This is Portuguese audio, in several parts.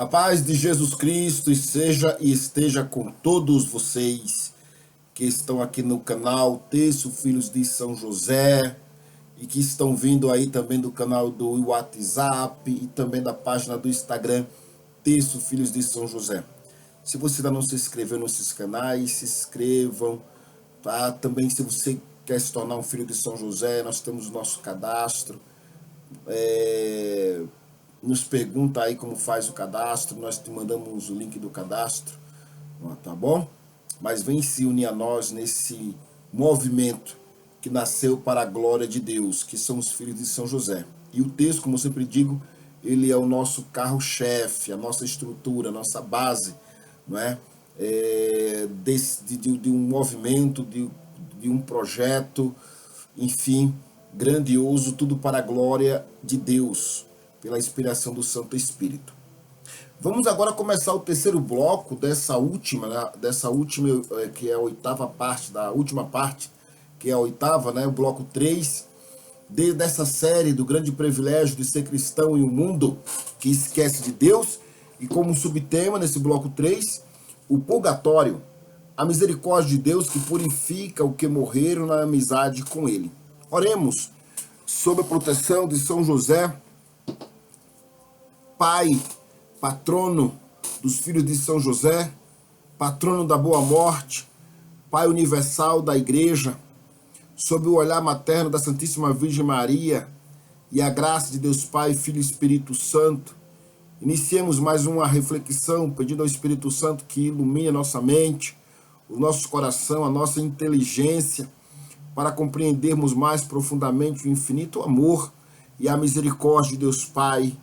A paz de Jesus Cristo seja e esteja com todos vocês que estão aqui no canal Terço Filhos de São José e que estão vindo aí também do canal do WhatsApp e também da página do Instagram Terço Filhos de São José. Se você ainda não se inscreveu nesses canais, se inscrevam, tá? Também se você quer se tornar um filho de São José, nós temos o nosso cadastro. Nos pergunta aí como faz o cadastro, nós te mandamos o link do cadastro, tá bom? Mas vem se unir a nós nesse movimento que nasceu para a glória de Deus, que são os filhos de São José. E o texto, como eu sempre digo, ele é o nosso carro-chefe, a nossa estrutura, a nossa base, não é? De um movimento, de um projeto, enfim, grandioso, tudo para a glória de Deus, pela inspiração do Santo Espírito. Vamos agora começar o terceiro bloco dessa última, que é a oitava parte, da última parte, que é a oitava, né, o bloco 3, dessa série do grande privilégio de ser cristão em um mundo que esquece de Deus, e como subtema nesse bloco 3, o purgatório, a misericórdia de Deus que purifica o que morreram na amizade com Ele. Oremos sob a proteção de São José, Pai, patrono dos filhos de São José, patrono da boa morte, Pai universal da Igreja, sob o olhar materno da Santíssima Virgem Maria e a graça de Deus Pai, Filho e Espírito Santo, iniciemos mais uma reflexão, pedindo ao Espírito Santo que ilumine a nossa mente, o nosso coração, a nossa inteligência, para compreendermos mais profundamente o infinito amor e a misericórdia de Deus Pai,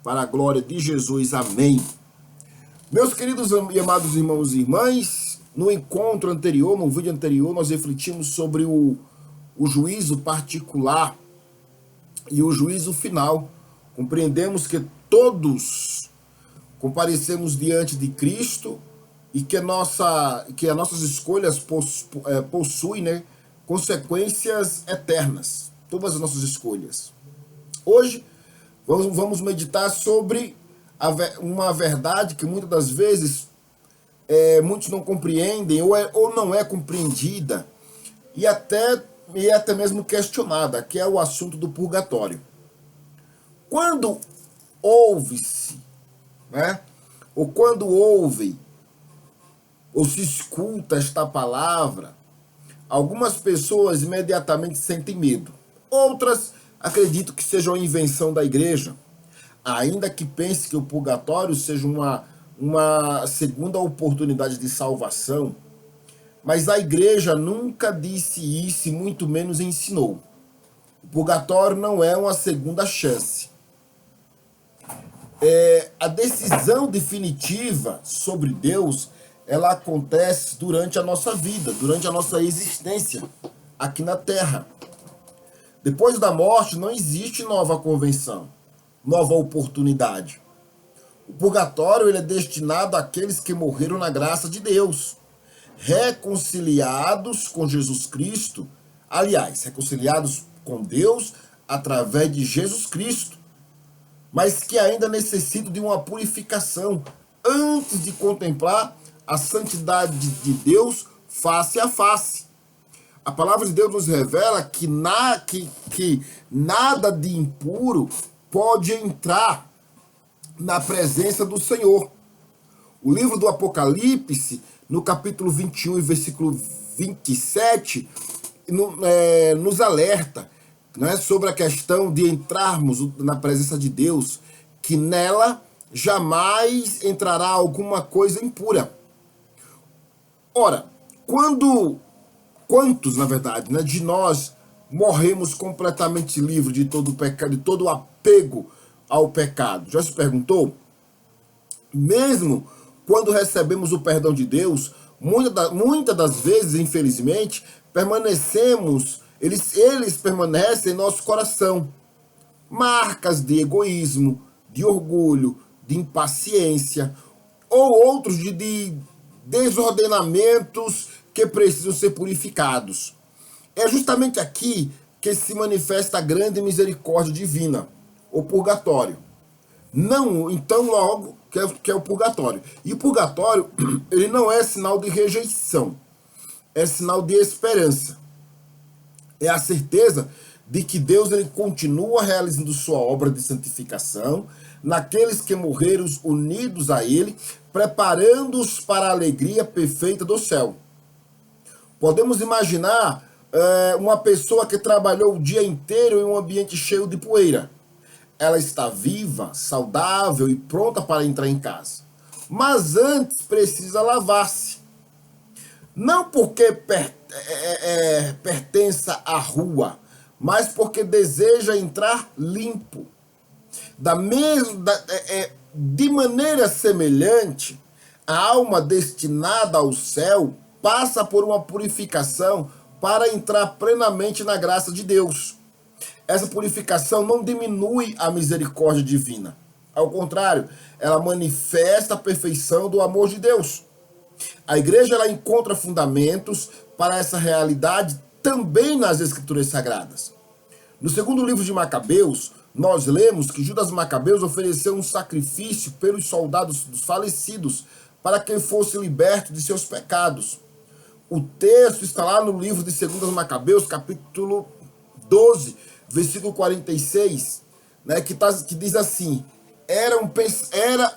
para a glória de Jesus. Amém. Meus queridos e amados irmãos e irmãs, no encontro anterior, no vídeo anterior, nós refletimos sobre o juízo particular e o juízo final. Compreendemos que todos comparecemos diante de Cristo e que as nossas escolhas possuem, né, consequências eternas. Todas as nossas escolhas. Hoje, vamos meditar sobre uma verdade que muitas das vezes muitos não compreendem ou não é compreendida e até mesmo questionada, que é o assunto do purgatório. Quando ouve-se, né, ou quando ouve ou se escuta esta palavra, algumas pessoas imediatamente sentem medo. Outras acredito que seja uma invenção da igreja, ainda que pense que o purgatório seja uma segunda oportunidade de salvação, mas a igreja nunca disse isso e muito menos ensinou. O purgatório não é uma segunda chance. A decisão definitiva sobre Deus, ela acontece durante a nossa vida, durante a nossa existência aqui na Terra. Depois da morte não existe nova convenção, nova oportunidade. O purgatório ele é destinado àqueles que morreram na graça de Deus, reconciliados com Jesus Cristo, aliás, reconciliados com Deus através de Jesus Cristo, mas que ainda necessitam de uma purificação antes de contemplar a santidade de Deus face a face. A palavra de Deus nos revela que nada de impuro pode entrar na presença do Senhor. O livro do Apocalipse, no capítulo 21 e versículo 27, nos alerta, né, sobre a questão de entrarmos na presença de Deus, que nela jamais entrará alguma coisa impura. Ora, quantos, na verdade, né, de nós morremos completamente livres de todo o pecado, de todo o apego ao pecado? Já se perguntou? Mesmo quando recebemos o perdão de Deus, muitas das vezes, infelizmente, eles permanecem em nosso coração. Marcas de egoísmo, de orgulho, de impaciência, ou outros de desordenamentos que precisam ser purificados. É justamente aqui que se manifesta a grande misericórdia divina, o purgatório. Não, então logo que é o purgatório. E o purgatório, ele não é sinal de rejeição, é sinal de esperança. É a certeza de que Deus ele continua realizando sua obra de santificação naqueles que morreram unidos a Ele, preparando-os para a alegria perfeita do céu. Podemos imaginar uma pessoa que trabalhou o dia inteiro em um ambiente cheio de poeira. Ela está viva, saudável e pronta para entrar em casa. Mas antes precisa lavar-se. Não porque pertença à rua, mas porque deseja entrar limpo. De maneira semelhante, a alma destinada ao céu passa por uma purificação para entrar plenamente na graça de Deus. Essa purificação não diminui a misericórdia divina. Ao contrário, ela manifesta a perfeição do amor de Deus. A igreja ela encontra fundamentos para essa realidade também nas Escrituras Sagradas. No segundo livro de Macabeus, nós lemos que Judas Macabeus ofereceu um sacrifício pelos soldados falecidos para que fosse liberto de seus pecados. O texto está lá no livro de 2 Macabeus, capítulo 12, versículo 46, né, que diz assim: era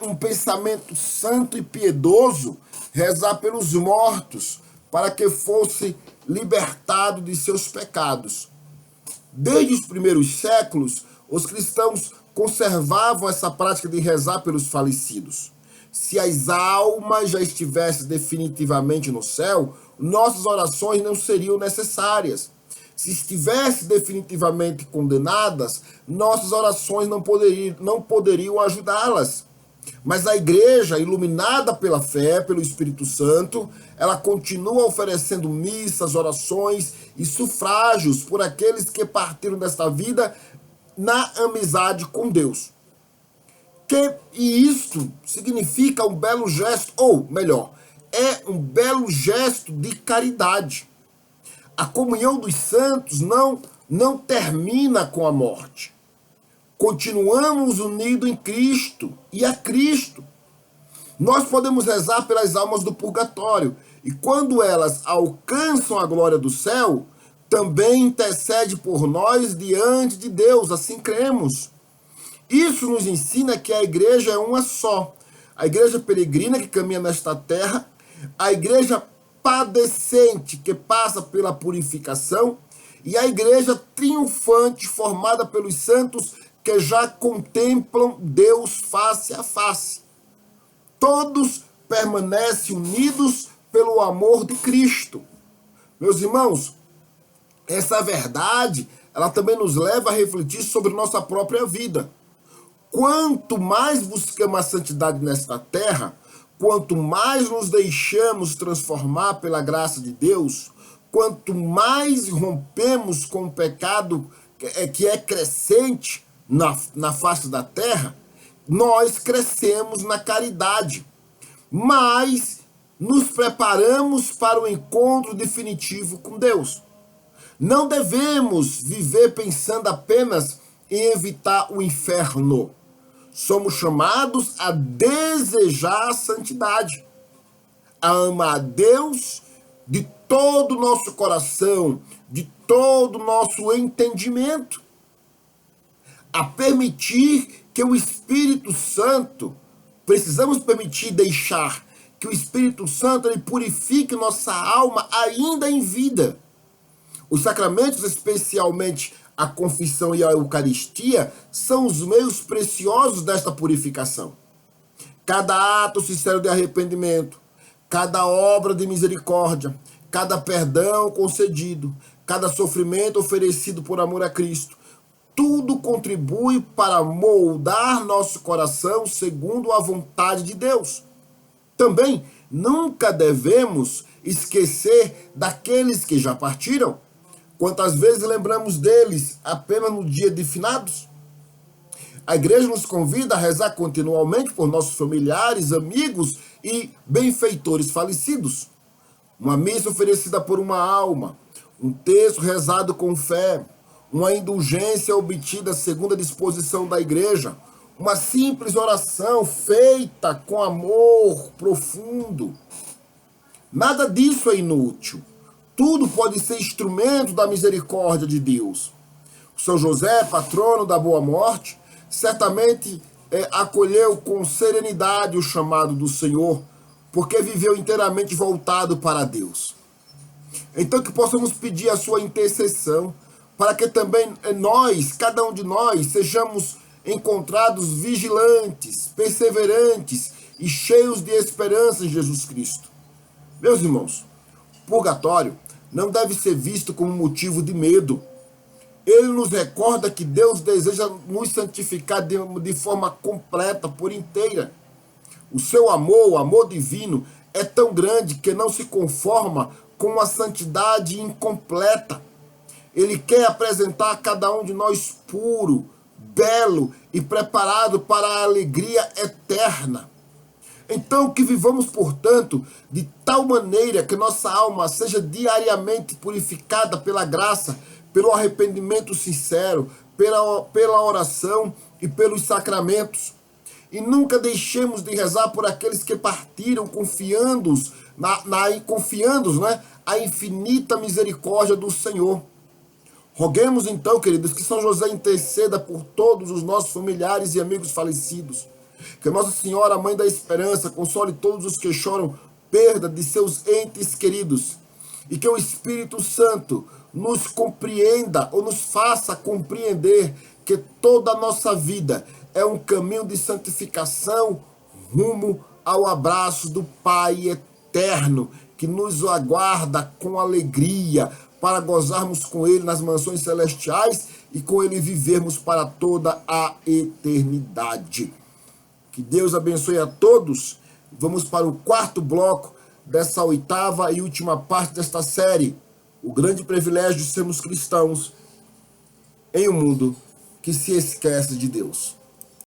um pensamento santo e piedoso rezar pelos mortos, para que fosse libertado de seus pecados. Desde os primeiros séculos, os cristãos conservavam essa prática de rezar pelos falecidos. Se as almas já estivessem definitivamente no céu, nossas orações não seriam necessárias. Se estivessem definitivamente condenadas, nossas orações não poderiam ajudá-las. Mas a igreja, iluminada pela fé, pelo Espírito Santo, ela continua oferecendo missas, orações e sufrágios por aqueles que partiram desta vida na amizade com Deus. E isto significa um belo gesto, ou melhor, é um belo gesto de caridade. A comunhão dos santos não termina com a morte. Continuamos unidos em Cristo e a Cristo. Nós podemos rezar pelas almas do purgatório, e quando elas alcançam a glória do céu, também intercede por nós diante de Deus, assim cremos. Isso nos ensina que a igreja é uma só. A igreja peregrina que caminha nesta terra, a igreja padecente que passa pela purificação e a igreja triunfante formada pelos santos que já contemplam Deus face a face. Todos permanecem unidos pelo amor de Cristo. Meus irmãos, essa verdade, ela também nos leva a refletir sobre nossa própria vida. Quanto mais buscamos a santidade nesta terra, quanto mais nos deixamos transformar pela graça de Deus, quanto mais rompemos com o pecado que é crescente na face da terra, nós crescemos na caridade, mas nos preparamos para o encontro definitivo com Deus. Não devemos viver pensando apenas em evitar o inferno. Somos chamados a desejar a santidade, a amar a Deus de todo o nosso coração, de todo o nosso entendimento, a permitir que o Espírito Santo, precisamos permitir, deixar que o Espírito Santo ele purifique nossa alma ainda em vida. Os sacramentos, especialmente a confissão e a Eucaristia, são os meios preciosos desta purificação. Cada ato sincero de arrependimento, cada obra de misericórdia, cada perdão concedido, cada sofrimento oferecido por amor a Cristo, tudo contribui para moldar nosso coração segundo a vontade de Deus. Também nunca devemos esquecer daqueles que já partiram. Quantas vezes lembramos deles apenas no dia de finados? A igreja nos convida a rezar continuamente por nossos familiares, amigos e benfeitores falecidos. Uma missa oferecida por uma alma, um texto rezado com fé, uma indulgência obtida segundo a disposição da igreja, uma simples oração feita com amor profundo. Nada disso é inútil. Tudo pode ser instrumento da misericórdia de Deus. O São José, patrono da boa morte, certamente acolheu com serenidade o chamado do Senhor, porque viveu inteiramente voltado para Deus. Então que possamos pedir a sua intercessão, para que também nós, cada um de nós, sejamos encontrados vigilantes, perseverantes e cheios de esperança em Jesus Cristo. Meus irmãos, o purgatório não deve ser visto como motivo de medo. Ele nos recorda que Deus deseja nos santificar de forma completa, por inteira. O seu amor, o amor divino, é tão grande que não se conforma com uma santidade incompleta. Ele quer apresentar a cada um de nós puro, belo e preparado para a alegria eterna. Então que vivamos, portanto, de tal maneira que nossa alma seja diariamente purificada pela graça, pelo arrependimento sincero, pela oração e pelos sacramentos. E nunca deixemos de rezar por aqueles que partiram, confiando-os a infinita misericórdia do Senhor. Roguemos então, queridos, que São José interceda por todos os nossos familiares e amigos falecidos. Que Nossa Senhora, Mãe da Esperança, console todos os que choram perda de seus entes queridos. E que o Espírito Santo nos compreenda ou nos faça compreender que toda a nossa vida é um caminho de santificação rumo ao abraço do Pai eterno, que nos aguarda com alegria para gozarmos com Ele nas mansões celestiais e com Ele vivermos para toda a eternidade. Que Deus abençoe a todos. Vamos para o quarto bloco dessa oitava e última parte desta série. O grande privilégio de sermos cristãos em um mundo que se esquece de Deus.